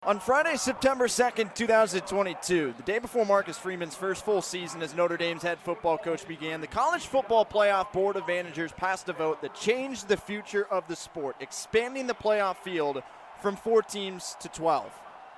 On Friday, September 2nd, 2022, the day before Marcus Freeman's first full season as Notre Dame's head football coach began, the College Football Playoff Board of Managers passed a vote that changed the future of the sport, expanding the playoff field from 4 teams to 12.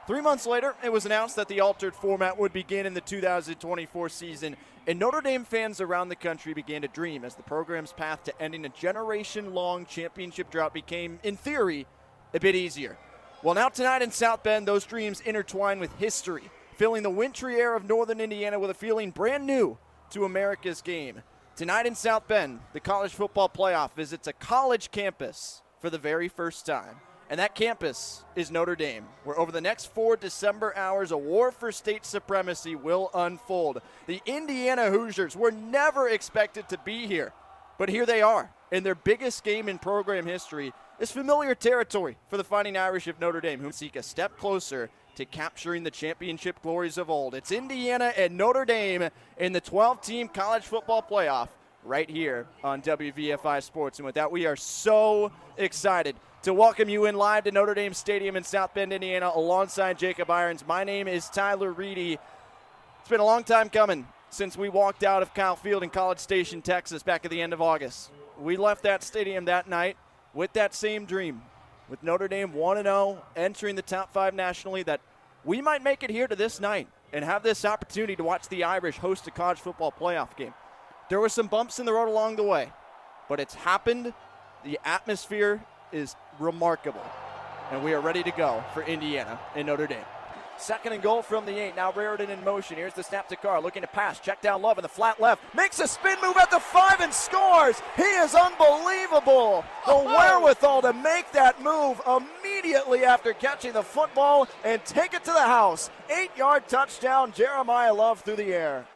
3 months later, it was announced that the altered format would begin in the 2024 season, and Notre Dame fans around the country began to dream as the program's path to ending a generation-long championship drought became, in theory, a bit easier. Well, now tonight in South Bend, those dreams intertwine with history, filling the wintry air of northern Indiana with a feeling brand new to America's game. Tonight in South Bend, the College Football Playoff visits a college campus for the very first time. And that campus is Notre Dame, where over the next 4 December hours, a war for state supremacy will unfold. The Indiana Hoosiers were never expected to be here, but here they are, in their biggest game in program history. Is familiar territory for the Fighting Irish of Notre Dame, who seek a step closer to capturing the championship glories of old. It's Indiana and Notre Dame in the 12-team college football playoff right here on WVFI Sports. And with that, we are so excited to welcome you in live to Notre Dame Stadium in South Bend, Indiana, alongside Jacob Irons. My name is Tyler Reedy. It's been a long time coming since we walked out of Kyle Field in College Station, Texas, back at the end of August. We left that stadium that night with that same dream, with Notre Dame 1-0, entering the top 5 nationally, that we might make it here to this night and have this opportunity to watch the Irish host a college football playoff game. There were some bumps in the road along the way, but it's happened. The atmosphere is remarkable, and we are ready to go for Indiana and Notre Dame. 2nd and goal from the 8. Now Raritan in motion. Here's the snap to Carr, looking to pass. Check down Love in the flat left. Makes a spin move at the 5 and scores. He is unbelievable. The wherewithal to make that move immediately after catching the football and take it to the house. 8-yard touchdown, Jeremiah Love through the air.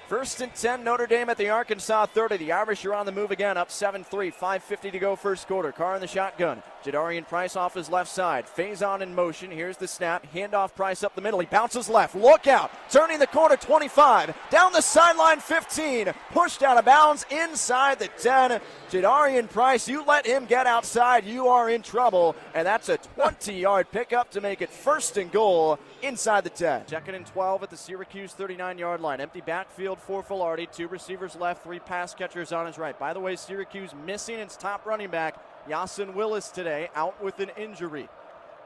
1st and 10, Notre Dame at the Arkansas 30. The Irish are on the move again, up 7-3, 5:50 to go first quarter. Carr in the shotgun. Jadarian Price off his left side. Faison in motion. Here's the snap. Handoff Price up the middle. He bounces left. Look out. Turning the corner, 25. Down the sideline, 15. Pushed out of bounds inside the 10. Jadarian Price, you let him get outside, you are in trouble. And that's a 20-yard pickup to make it 1st and goal inside the 10. 2nd and 12 at the Syracuse 39-yard line. Empty backfield for Filardi. 2 receivers left, 3 pass catchers on his right. By the way, Syracuse missing its top running back, Yasin Willis, today, out with an injury.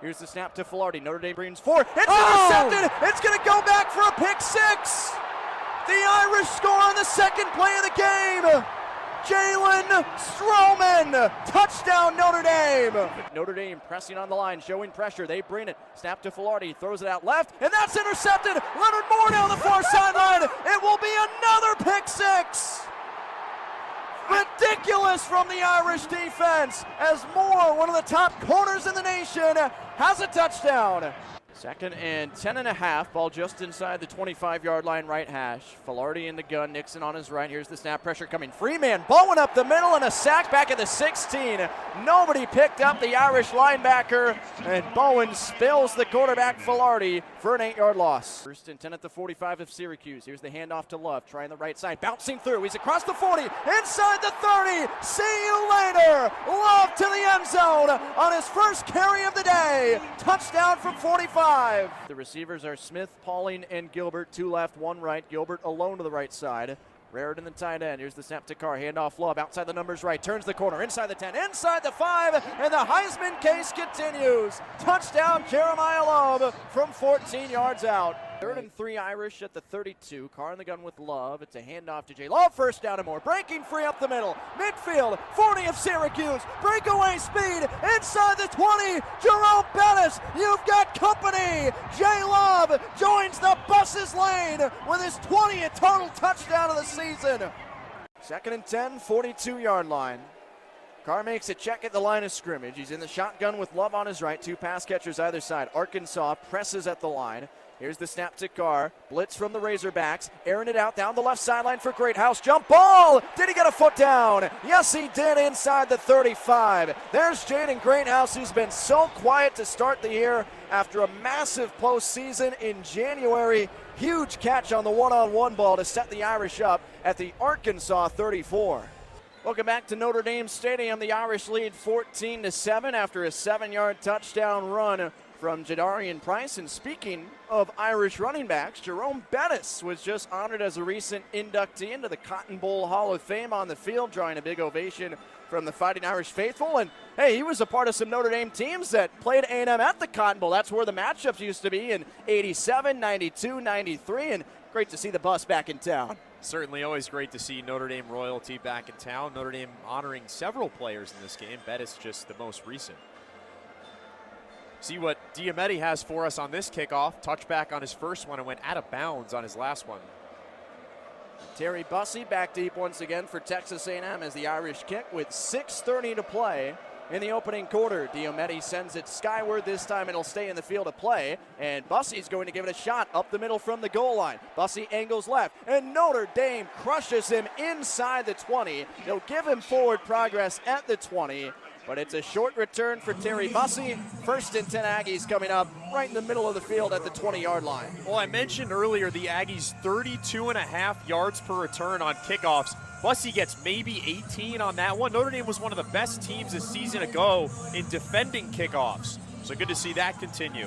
Here's the snap to Filardi. Notre Dame brings 4. It's intercepted. It's going to go back for a pick 6. The Irish score on the 2nd play of the game. Jalen Stroman, touchdown Notre Dame. Notre Dame pressing on the line, showing pressure. They bring it. Snap to Filardi, throws it out left, and that's intercepted. Leonard Moore down the far sideline. It will be another pick 6. Ridiculous from the Irish defense as Moore, one of the top corners in the nation, has a touchdown. 2nd and 10.5, ball just inside the 25-yard line, right hash. Filardi in the gun, Nixon on his right. Here's the snap, pressure coming. Freeman, Bowen up the middle, and a sack back at the 16. Nobody picked up the Irish linebacker, and Bowen spills the quarterback Filardi for an 8-yard loss. 1st and 10 at the 45 of Syracuse. Here's the handoff to Love, trying the right side, bouncing through. He's across the 40, inside the 30. See you later. Love to the end zone on his first carry of the day. Touchdown from 45. The receivers are Smith, Pauling, and Gilbert. 2 left, 1 right. Gilbert alone to the right side. Raritan the tight end. Here's the snap to Carr. Handoff Love outside the numbers right. Turns the corner inside the 10, inside the 5, and the Heisman case continues. Touchdown Jeremiah Love from 14 yards out. 3rd and 3 Irish at the 32. Carr in the gun with Love. It's a handoff to Jay Love. 1st down and more. Breaking free up the middle. Midfield. 40 of Syracuse. Breakaway speed. Inside the 20. Jerome Bettis. You've got company. Jay Love joins the bus's lane with his 20th total touchdown of the season. 2nd and 10. 42-yard line. Carr makes a check at the line of scrimmage. He's in the shotgun with Love on his right. 2 pass catchers either side. Arkansas presses at the line. Here's the snap to Carr. Blitz from the Razorbacks. Airing it out down the left sideline for Greathouse. Jump ball! Did he get a foot down? Yes, he did inside the 35. There's Jaden Greathouse, who's been so quiet to start the year after a massive postseason in January. Huge catch on the one-on-one ball to set the Irish up at the Arkansas 34. Welcome back to Notre Dame Stadium. The Irish lead 14-7 after a 7-yard touchdown run from Jadarian Price. And speaking of Irish running backs, Jerome Bettis was just honored as a recent inductee into the Cotton Bowl Hall of Fame on the field, drawing a big ovation from the Fighting Irish faithful. And hey, he was a part of some Notre Dame teams that played A&M at the Cotton Bowl. That's where the matchups used to be in 87, 92, 93, and great to see the bus back in town. Certainly always great to see Notre Dame royalty back in town. Notre Dame honoring several players in this game. Bettis just the most recent. See what Diomede has for us on this kickoff. Touchback on his first one and went out of bounds on his last one. Terry Bussey back deep once again for Texas A&M as the Irish kick with 6:30 to play in the opening quarter. Diomede sends it skyward. This time it'll stay in the field of play, and Bussey's going to give it a shot up the middle from the goal line. Bussey angles left, and Notre Dame crushes him inside the 20. They'll give him forward progress at the 20, but it's a short return for Terry Bussey. 1st and 10 Aggies coming up right in the middle of the field at the 20-yard line. Well, I mentioned earlier the Aggies 32.5 yards per return on kickoffs. Bussey gets maybe 18 on that one. Notre Dame was one of the best teams a season ago in defending kickoffs. So good to see that continue.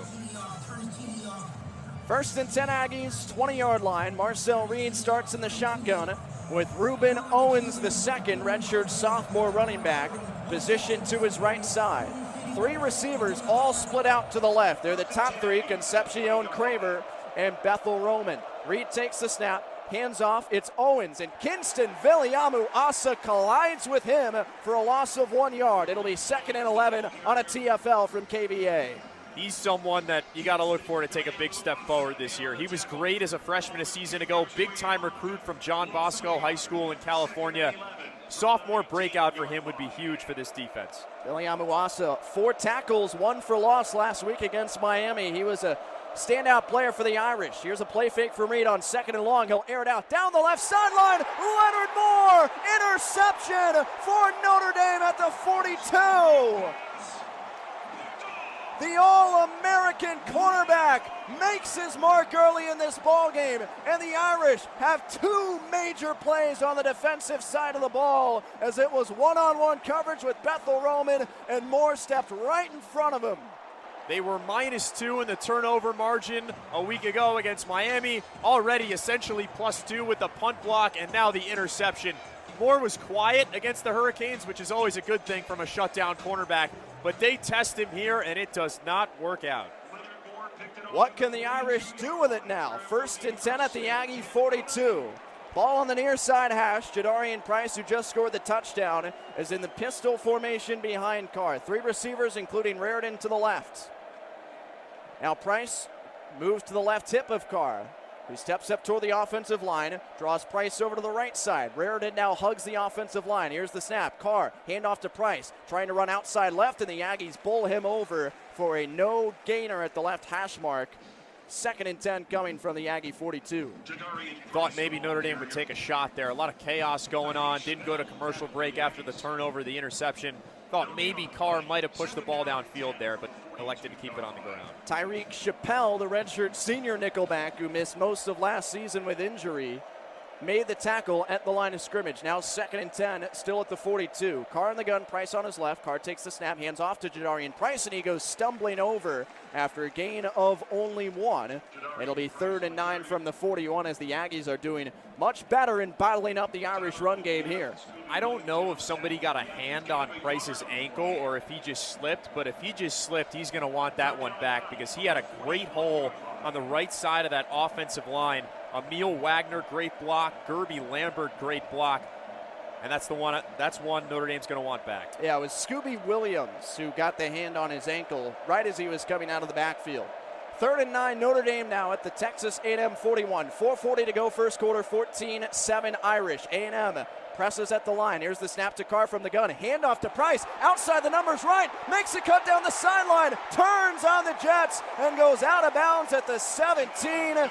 1st and 10 Aggies, 20-yard line. Marcel Reed starts in the shotgun with Reuben Owens II, redshirt sophomore running back, positioned to his right side. 3 receivers all split out to the left. They're the top 3, Concepcion Craver and Bethel Roman. Reed takes the snap, hands off, it's Owens, and Kinston Viliamu Asa collides with him for a loss of 1 yard. It'll be 2nd and 11 on a TFL from KVA. He's someone that you got to look for to take a big step forward this year. He was great as a freshman a season ago, big-time recruit from John Bosco High School in California. Sophomore breakout for him would be huge for this defense. Viliamu Asa, 4 tackles, 1 for loss last week against Miami. He was a standout player for the Irish. Here's a play fake for Reed on 2nd and long. He'll air it out down the left sideline. Leonard Moore, interception for Notre Dame at the 42. The All-American cornerback makes his mark early in this ball game, and the Irish have 2 major plays on the defensive side of the ball, as it was one-on-one coverage with Bethel Roman, and Moore stepped right in front of him. They were -2 in the turnover margin a week ago against Miami, already essentially +2 with the punt block and now the interception. Moore was quiet against the Hurricanes, which is always a good thing from a shutdown cornerback, but they test him here and it does not work out. What can the Irish do with it now? 1st and 10 at the Aggie 42. Ball on the near side hash. Jadarian Price, who just scored the touchdown, is in the pistol formation behind Carr. 3 receivers, including Raridan, to the left. Now Price moves to the left hip of Carr, who steps up toward the offensive line, draws Price over to the right side. Raridan now hugs the offensive line. Here's the snap. Carr, handoff to Price, trying to run outside left, and the Aggies bowl him over for a no gainer at the left hash mark. 2nd and 10 coming from the Aggie 42. Thought maybe Notre Dame would take a shot there. A lot of chaos going on. Didn't go to commercial break after the turnover, the interception. Thought maybe Carr might have pushed the ball downfield there, but elected to keep it on the ground. Tyreek Chappelle, the redshirt senior nickelback who missed most of last season with injury, made the tackle at the line of scrimmage. Now 2nd and 10, still at the 42. Carr in the gun, Price on his left. Carr takes the snap, hands off to Jadarian Price, and he goes stumbling over after a gain of only 1. It'll be 3rd and 9 from the 41 as the Aggies are doing much better in bottling up the Irish run game here. I don't know if somebody got a hand on Price's ankle or if he just slipped, but if he just slipped, he's going to want that one back because he had a great hole on the right side of that offensive line. Emil Wagner, great block. Gerby Lambert, great block. And that's one Notre Dame's going to want back. Yeah, it was Scooby Williams who got the hand on his ankle right as he was coming out of the backfield. 3rd and 9, Notre Dame now at the Texas A&M 41. 4:40 to go, first quarter, 14-7 Irish. A&M presses at the line. Here's the snap to Carr from the gun. Handoff to Price. Outside the numbers right. Makes a cut down the sideline. Turns on the Jets and goes out of bounds at the 17.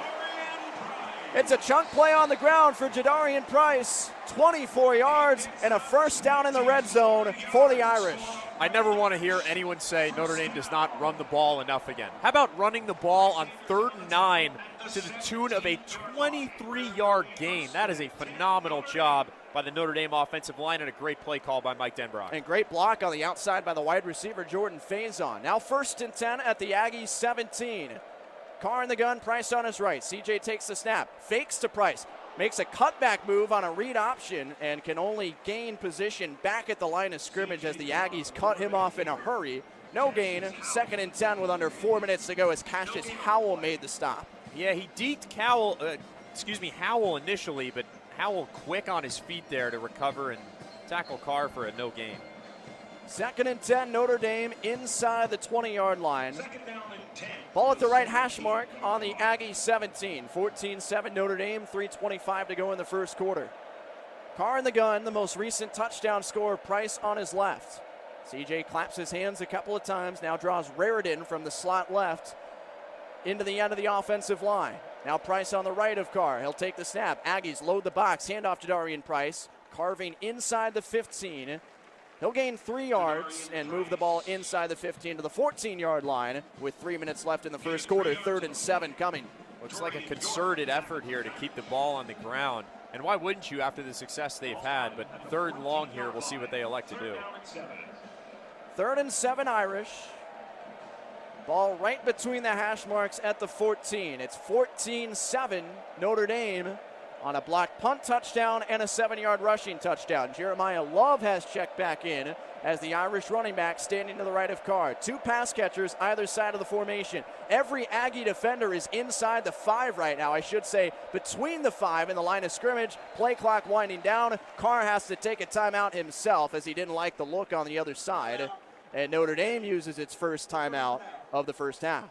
It's a chunk play on the ground for Jadarian Price. 24 yards and a first down in the red zone for the Irish. I never want to hear anyone say Notre Dame does not run the ball enough again. How about running the ball on 3rd and 9 to the tune of a 23-yard gain? That is a phenomenal job by the Notre Dame offensive line, and a great play call by Mike Denbrock. And great block on the outside by the wide receiver, Jordan Faison. Now 1st and 10 at the Aggies 17. Carr in the gun, Price on his right. CJ takes the snap, fakes to Price, makes a cutback move on a read option, and can only gain position back at the line of scrimmage as the Aggies cut him off in a hurry. No gain, 2nd and 10 with under 4 minutes to go as Cassius Howell made the stop. Yeah, he deked Howell initially, but Howell quick on his feet there to recover and tackle Carr for a no gain. 2nd and 10, Notre Dame inside the 20-yard line. Ball at the right hash mark on the Aggies 17. 14-7 Notre Dame, 3:25 to go in the first quarter. Carr in the gun, the most recent touchdown scorer, Price on his left. CJ claps his hands a couple of times, now draws Raridan from the slot left into the end of the offensive line. Now Price on the right of Carr. He'll take the snap. Aggies load the box, handoff to Darian Price, carving inside the 15. He'll gain 3 yards and move the ball inside the 15 to the 14-yard line with 3 minutes left in the first quarter. 3rd and 7 coming. Looks like a concerted effort here to keep the ball on the ground. And why wouldn't you after the success they've had? But 3rd and long here, we'll see what they elect to do. 3rd and 7 Irish. Ball right between the hash marks at the 14. It's 14-7 Notre Dame on a blocked punt touchdown and a 7-yard rushing touchdown. Jeremiah Love has checked back in as the Irish running back standing to the right of Carr. 2 pass catchers either side of the formation. Every Aggie defender is inside the 5 right now. I should say between the 5 and the line of scrimmage. Play clock winding down. Carr has to take a timeout himself as he didn't like the look on the other side. And Notre Dame uses its first timeout of the first half.